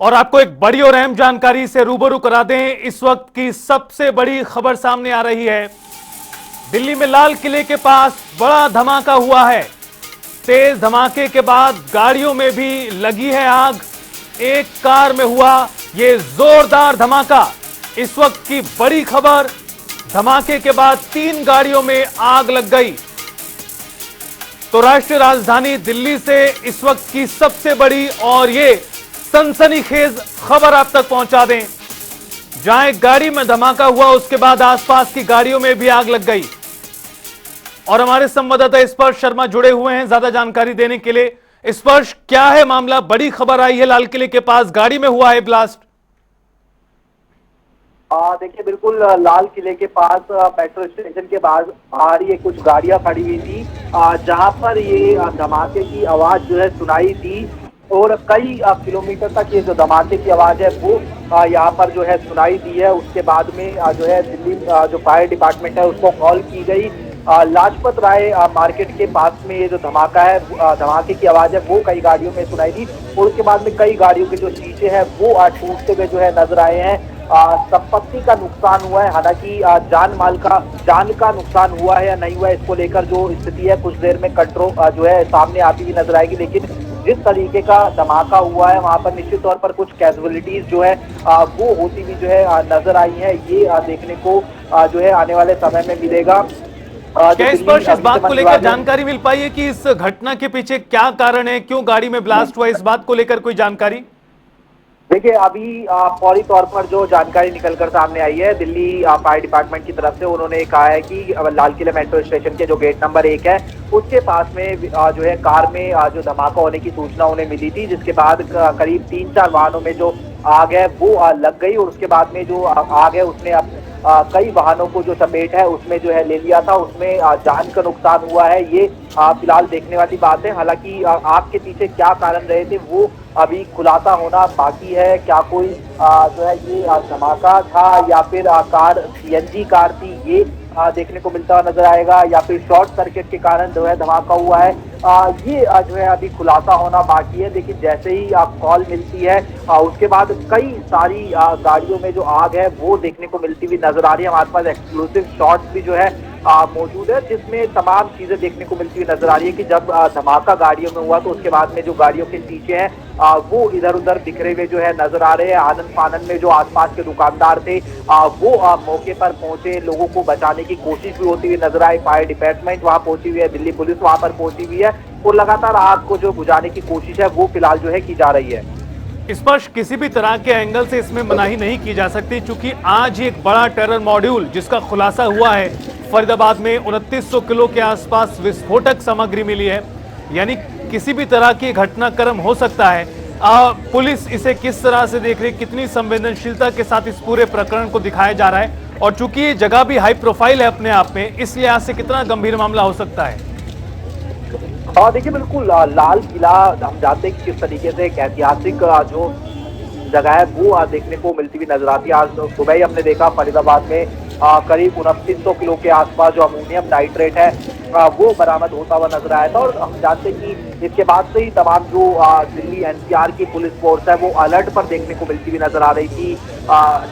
और आपको एक बड़ी और अहम जानकारी से रूबरू करा दें। इस वक्त की सबसे बड़ी खबर सामने आ रही है। दिल्ली में लाल किले के पास बड़ा धमाका हुआ है। तेज धमाके के बाद गाड़ियों में भी लगी है आग। एक कार में हुआ ये जोरदार धमाका। इस वक्त की बड़ी खबर, धमाके के बाद 3 गाड़ियों में आग लग गई। तो राष्ट्रीय राजधानी दिल्ली से इस वक्त की सबसे बड़ी और ये सनसनीखेज खबर आप तक पहुंचा दें। जहां एक गाड़ी में धमाका हुआ, उसके बाद आसपास की गाड़ियों में भी आग लग गई। और हमारे संवाददाता स्पर्श शर्मा जुड़े हुए हैं ज्यादा जानकारी देने के लिए। स्पर्श, क्या है मामला? बड़ी खबर आई है, लाल किले के पास गाड़ी में हुआ है ब्लास्ट। देखिए, बिल्कुल लाल किले के पास मेट्रो स्टेशन के बाहर ये कुछ गाड़ियां खड़ी हुई थी, जहां पर ये धमाके की आवाज जो है सुनाई दी और कई किलोमीटर तक ये जो धमाके की आवाज है वो यहाँ पर जो है सुनाई दी है। उसके बाद में जो है दिल्ली जो फायर डिपार्टमेंट है उसको कॉल की गई। लाजपत राय मार्केट के पास में ये जो धमाका है, धमाके की आवाज है वो कई गाड़ियों में सुनाई दी और उसके बाद में कई गाड़ियों के जो शीशे हैं वो टूटते हुए जो है नजर आए हैं। संपत्ति का नुकसान हुआ है, हालांकि जान का नुकसान हुआ है या नहीं हुआ है इसको लेकर जो स्थिति है कुछ देर में कंट्रोल जो है सामने आती हुई नजर आएगी। लेकिन जिस तरीके का धमाका हुआ है वहां पर निश्चित तौर पर कुछ कैजुअलिटीज जो है वो होती हुई जो है नजर आई है। ये देखने को जो है आने वाले समय में मिलेगा। क्या स्पर्श इस बात को लेकर जानकारी मिल पाई है कि इस घटना के पीछे क्या कारण है, क्यों गाड़ी में ब्लास्ट हुआ, इस बात को लेकर कोई जानकारी? देखिए, अभी फौरी तौर पर जो जानकारी निकलकर सामने आई है दिल्ली फायर डिपार्टमेंट की तरफ से, उन्होंने कहा है कि लाल किला मेट्रो स्टेशन के जो गेट नंबर 1 है उसके पास में जो है कार में जो धमाका होने की सूचना उन्हें मिली थी, जिसके बाद करीब 3-4 वाहनों में जो आग है वो लग गई और उसके बाद में जो आग है उसने कई वाहनों को जो चपेट है उसमें जो है ले लिया था। उसमें जान का नुकसान हुआ है, ये फिलहाल देखने वाली बात है। हालांकि आग के पीछे क्या कारण रहे थे वो अभी खुलासा होना बाकी है। क्या कोई जो है ये धमाका था या फिर कार सीएनजी कार थी, ये देखने को मिलता हुआ नजर आएगा, या फिर शॉर्ट सर्किट के कारण जो है धमाका हुआ है, ये जो है अभी खुलासा होना बाकी है। लेकिन जैसे ही कॉल मिलती है उसके बाद कई सारी गाड़ियों में जो आग है वो देखने को मिलती हुई नजर आ रही है। हमारे पास एक्सक्लूसिव शॉट्स भी जो है मौजूद है जिसमें तमाम चीजें देखने को मिलती हुई नजर आ रही है कि जब धमाका गाड़ियों में हुआ तो उसके बाद में जो गाड़ियों के शीशे हैं वो इधर उधर बिखरे हुए जो है नजर आ रहे हैं। आनन फानन में जो आसपास के दुकानदार थे वो मौके पर पहुंचे, लोगों को बचाने की कोशिश भी होती हुई नजर आई। फायर डिपार्टमेंट वहां पहुंची हुई है, दिल्ली पुलिस वहां पर पहुंची हुई है और लगातार आग को जो बुझाने की कोशिश है वो फिलहाल जो है की जा रही है। स्पर्श, किसी भी तरह के एंगल से इसमें मनाही नहीं की जा सकती, क्योंकि आज एक बड़ा टेरर मॉड्यूल जिसका खुलासा हुआ है, फरीदाबाद में 2900 किलो के आसपास विस्फोटक सामग्री मिली है। यानी किसी भी तरह की घटनाक्रम हो सकता है। पुलिस इसे किस तरह से देख रही, कितनी संवेदनशीलता के साथ इस पूरे प्रकरण को दिखाया जा रहा है, और चूंकि ये जगह भी हाई प्रोफाइल है अपने आप में, इस लिहाज से कितना गंभीर मामला हो सकता है? देखिए, बिल्कुल लाल किला हम जानते हैं कि किस तरीके से एक ऐतिहासिक जो जगह है वो देखने को मिलती हुई नजर आती है। आज सुबह ही हमने देखा फरीदाबाद में करीब 2900 किलो के आसपास जो अमोनियम नाइट्रेट है वो बरामद होता हुआ नजर आया था। और हम जानते हैं कि इसके बाद से ही तमाम जो दिल्ली एनसीआर की पुलिस फोर्स है वो अलर्ट पर देखने को मिलती हुई नजर आ रही थी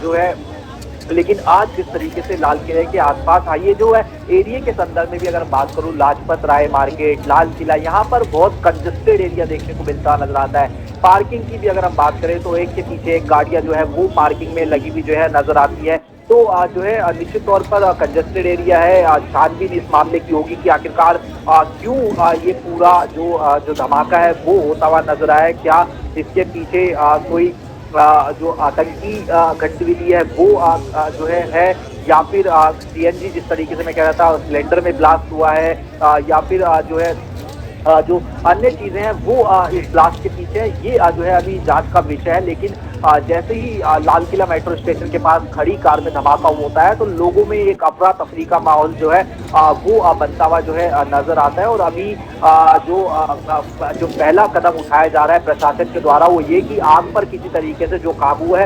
जो है। लेकिन आज जिस तरीके से लाल किले के आसपास ये जो है एरिया के संदर्भ में भी अगर बात करूं, लाजपत राय मार्केट, लाल किला, यहाँ पर बहुत कंजस्टेड एरिया देखने को मिलता नजर आता है। पार्किंग की भी अगर हम बात करें तो एक के पीछे एक गाड़ियां जो है वो पार्किंग में लगी हुई जो है नजर आती है। तो जो है निश्चित तौर पर कंजस्टेड एरिया है। छानबीन इस मामले की होगी कि आखिरकार क्यों ये पूरा जो धमाका है वो होता हुआ नजर आया है। क्या इसके पीछे कोई जो आतंकी गतिविधि है वो जो है या फिर सीएनजी जिस तरीके से मैं कह रहा था सिलेंडर में ब्लास्ट हुआ है, या फिर जो है जो अन्य चीजें हैं वो इस ब्लास्ट के पीछे है, ये जो है अभी जांच का विषय है। लेकिन जैसे ही लाल किला मेट्रो स्टेशन के पास खड़ी कार में धमाका होता है तो लोगों में एक अफरा तफरी का माहौल जो है वो बनता हुआ जो है नजर आता है। और अभी जो पहला कदम उठाया जा रहा है प्रशासन के द्वारा वो ये कि आग पर किसी तरीके से जो काबू है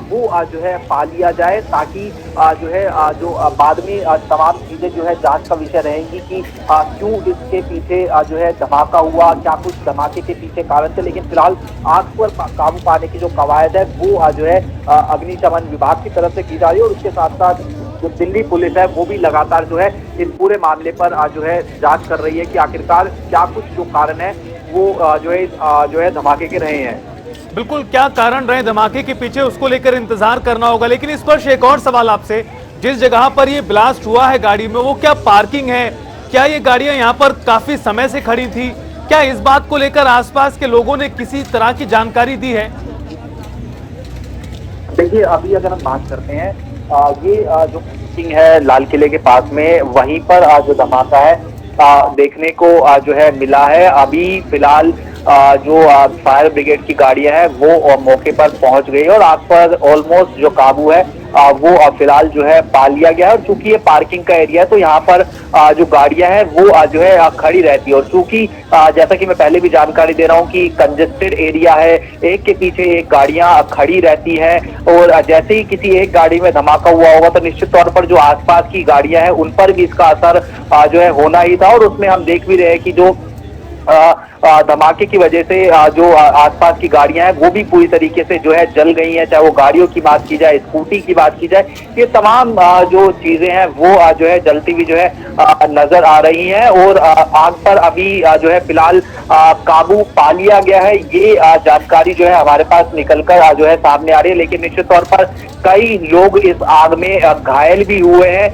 वो जो है पा लिया जाए, ताकि जो है जो बाद में तमाम चीजें जो है जांच का विषय रहेंगी कि क्यों इसके पीछे जो है धमाका हुआ, क्या कुछ धमाके के पीछे कारण थे। लेकिन फिलहाल आग पर काबू पाने की जो कवायद है वो जो है अग्निशमन विभाग की तरफ से की जा रही है, और उसके साथ साथ जो दिल्ली पुलिस है वो भी लगातार जो है इस पूरे मामले पर जो है जांच कर रही है कि आखिरकार क्या कुछ जो कारण है वो जो है धमाके के रहे हैं। बिल्कुल, क्या कारण रहे धमाके के पीछे उसको लेकर इंतजार करना होगा। लेकिन इस पर एक और सवाल आपसे, जिस जगह पर ये ब्लास्ट हुआ है गाड़ी में, वो क्या पार्किंग है? क्या ये गाड़ियां यहाँ पर काफी समय से खड़ी थी? क्या इस बात को लेकर आसपास के लोगों ने किसी तरह की जानकारी दी है? देखिए, अभी अगर हम बात करते हैं ये जो पार्किंग है लाल किले के पास में, वहीं पर जो धमाका है देखने को जो है मिला है। अभी फिलहाल जो फायर ब्रिगेड की गाड़ियां हैं वो मौके पर पहुंच गई है, और आग पर ऑलमोस्ट जो काबू है वो फिलहाल जो है पा लिया गया है। और चूंकि ये पार्किंग का एरिया है तो यहाँ पर जो गाड़ियां हैं वो जो है खड़ी रहती है, और चूंकि जैसा कि मैं पहले भी जानकारी दे रहा हूँ कि कंजेस्टेड एरिया है, एक के पीछे एक गाड़ियां खड़ी रहती है, और जैसे ही किसी एक गाड़ी में धमाका हुआ होगा तो निश्चित तौर पर जो आसपास की गाड़ियां हैं उन पर भी इसका असर जो है होना ही था। और उसमें हम देख भी रहे हैं कि जो धमाके की वजह से जो आसपास की गाड़ियां हैं वो भी पूरी तरीके से जो है जल गई हैं। चाहे वो गाड़ियों की बात की जाए, स्कूटी की बात की जाए, ये तमाम जो चीजें हैं वो जो है जलती हुई जो है नजर आ रही हैं। और आग पर अभी जो है फिलहाल काबू पा लिया गया है, ये जानकारी जो है हमारे पास निकलकर जो है सामने आ रही है। लेकिन निश्चित तौर पर कई लोग इस आग में घायल भी हुए हैं,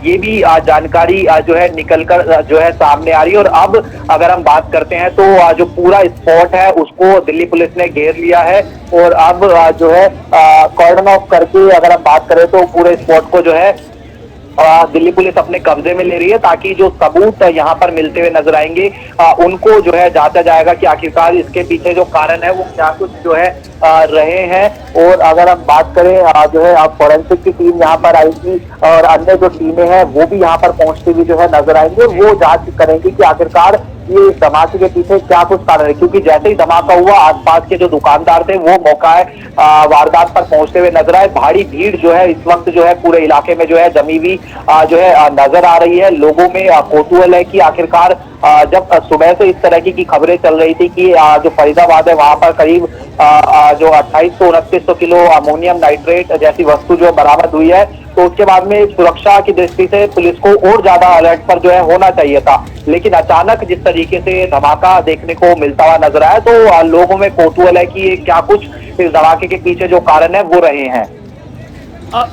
ये भी जानकारी जो है निकलकर जो है सामने आ रही है। और अब अगर हम बात करते हैं तो जो पूरा स्पॉट है उसको दिल्ली पुलिस ने घेर लिया है, और अब जो है कॉर्डन ऑफ करके अगर हम बात करें तो पूरे स्पॉट को जो है दिल्ली पुलिस अपने कब्जे में ले रही है, ताकि जो सबूत यहाँ पर मिलते हुए नजर आएंगे उनको जो है जांचा जाएगा कि आखिरकार इसके पीछे जो कारण है वो क्या कुछ जो है रहे हैं। और अगर हम बात करें जो है फॉरेंसिक की टीम यहाँ पर आएगी, और अन्य जो टीमें हैं वो भी यहाँ पर पहुंचती हुई जो है नजर आएंगे, और वो जांच करेंगे कि आखिरकार ये धमाके के पीछे क्या कुछ कारण है। क्योंकि जैसे ही धमाका हुआ आसपास के जो दुकानदार थे वो मौका वारदात पर पहुंचते हुए नजर आए। भारी भीड़ जो है इस वक्त जो है पूरे इलाके में जो है जमी हुई जो है नजर आ रही है। लोगों में कौतूहल है कि आखिरकार जब सुबह से इस तरह की खबरें चल रही थी कि जो फरीदाबाद है वहां पर करीब जो 2800-2900 किलो अमोनियम नाइट्रेट जैसी वस्तु जो बरामद हुई है, तो उसके बाद में सुरक्षा की दृष्टि से पुलिस को और ज्यादा अलर्ट पर जो है होना चाहिए था। लेकिन अचानक जिस तरीके से धमाका देखने को मिलता हुआ नजर आया तो लोगों में कौतूहल है कि ये क्या कुछ इस धमाके के पीछे जो कारण है वो रहे हैं।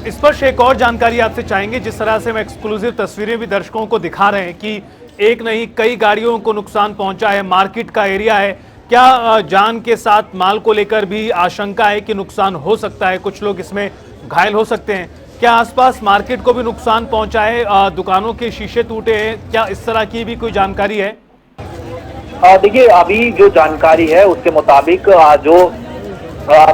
इस पर एक और जानकारी आपसे चाहेंगे। जिस तरह से हम एक्सक्लूसिव तस्वीरें भी दर्शकों को दिखा रहे हैं कि एक नहीं कई गाड़ियों को नुकसान पहुंचा है, मार्केट का एरिया है, क्या जान के साथ माल को लेकर भी आशंका है कि नुकसान हो सकता है, कुछ लोग इसमें घायल हो सकते हैं? क्या आसपास मार्केट को भी नुकसान पहुंचा है, दुकानों के शीशे टूटे हैं, क्या इस तरह की भी कोई जानकारी है? देखिए, अभी जो जानकारी है उसके मुताबिक जो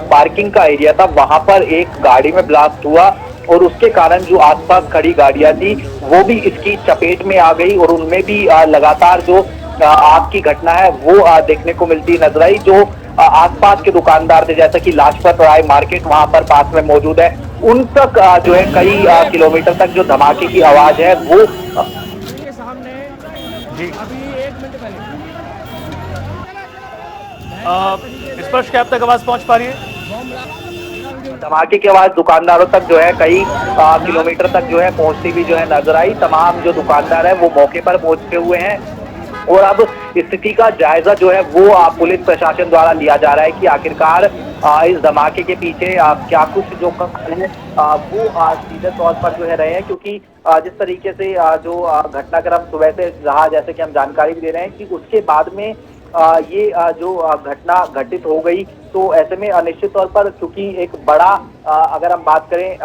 पार्किंग का एरिया था वहां पर एक गाड़ी में ब्लास्ट हुआ, और उसके कारण जो आसपास खड़ी गाड़ियां थी वो भी इसकी चपेट में आ गई, और उनमें भी लगातार जो आग की घटना है वो देखने को मिलती नजर आई। जो आसपास के दुकानदार थे जैसे कि लाजपत राय मार्केट वहां पर पास में मौजूद है, उन तक जो है कई किलोमीटर तक जो धमाके की आवाज है वो सामने जी अभी 1 मिनट पहले स्पष्ट क्या अब तक आवाज पहुंच पा रही है? धमाके की आवाज दुकानदारों तक जो है कई किलोमीटर तक जो है पहुंचती भी जो है नजर आई। तमाम जो दुकानदार है वो मौके पर पहुंचे हुए हैं, और अब स्थिति का जायजा जो है वो पुलिस प्रशासन द्वारा लिया जा रहा है कि आखिरकार इस धमाके के पीछे क्या कुछ जो कारण है वो सीधे तौर पर जो है रहे हैं। क्योंकि जिस तरीके से जो घटनाक्रम सुबह से रहा, जैसे कि हम जानकारी भी दे रहे हैं कि उसके बाद में ये जो घटना घटित हो गई, तो ऐसे में अनिश्चित तौर पर क्योंकि एक बड़ा अगर हम बात करें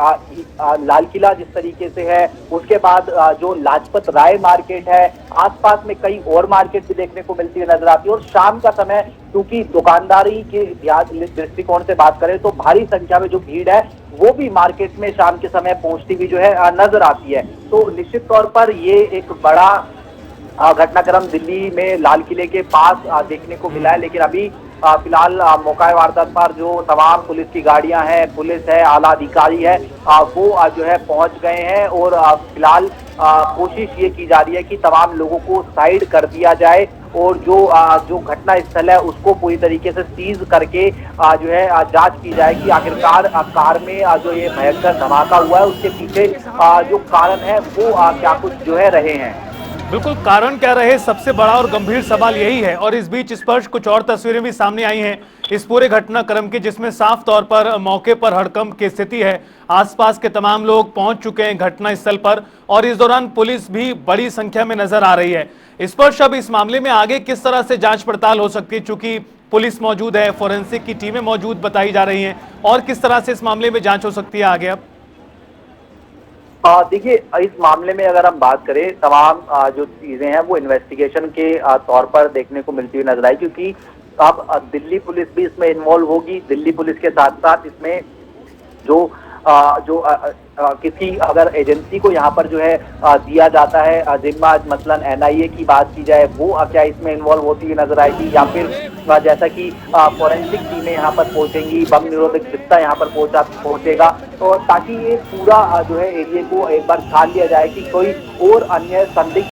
लाल किला जिस तरीके से है, उसके बाद जो लाजपत राय मार्केट है, आसपास में कई और मार्केट भी देखने को मिलती है नजर आती है। और शाम का समय क्योंकि दुकानदारी के दृष्टिकोण से बात करें तो भारी संख्या में जो भीड़ है वो भी मार्केट में शाम के समय पहुंचती भी जो है नजर आती है। तो निश्चित तौर पर ये एक बड़ा घटनाक्रम दिल्ली में लाल किले के पास देखने को मिला है। लेकिन अभी फिलहाल मौका वारदात पर जो तमाम पुलिस की गाड़ियां हैं, पुलिस है, आला अधिकारी है, वो जो है पहुंच गए हैं, और फिलहाल कोशिश ये की जा रही है कि तमाम लोगों को साइड कर दिया जाए और जो घटना स्थल है उसको पूरी तरीके से सीज करके जो है जांच की जाए कि आखिरकार कार में जो ये भयंकर धमाका हुआ है उसके पीछे जो कारण है वो क्या कुछ जो है रहे हैं। बिल्कुल, कारण क्या रहे, सबसे बड़ा और गंभीर सवाल यही है। और इस बीच स्पर्श कुछ और तस्वीरें भी सामने आई हैं इस पूरे घटनाक्रम की, जिसमें साफ तौर पर मौके पर हड़कंप की स्थिति है। आसपास के तमाम लोग पहुंच चुके हैं घटना स्थल पर और इस दौरान पुलिस भी बड़ी संख्या में नजर आ रही है। स्पर्श, अब इस मामले में आगे किस तरह से जांच पड़ताल हो सकती है, चूंकि पुलिस मौजूद है, फोरेंसिक की टीमें मौजूद बताई जा रही हैं, और किस तरह से इस मामले में जांच हो सकती है आगे? अब देखिए, इस मामले में अगर हम बात करें, तमाम जो चीजें हैं वो इन्वेस्टिगेशन के तौर पर देखने को मिलती हुई नजर आई, क्योंकि अब दिल्ली पुलिस भी इसमें इन्वॉल्व होगी। दिल्ली पुलिस के साथ साथ इसमें जो किसी अगर एजेंसी को यहाँ पर जो है दिया जाता है जिम्मा, मसलन एनआईए की बात की जाए, वो क्या इसमें इन्वॉल्व होती हुई नजर आएगी, या फिर जैसा कि फॉरेंसिक टीमें यहाँ पर पहुंचेंगी, बम निरोधक दस्ता यहाँ पर पहुंचेगा, तो ताकि ये पूरा जो है एरिया को एक बार छान लिया जाए कि कोई और अन्य संदिग्ध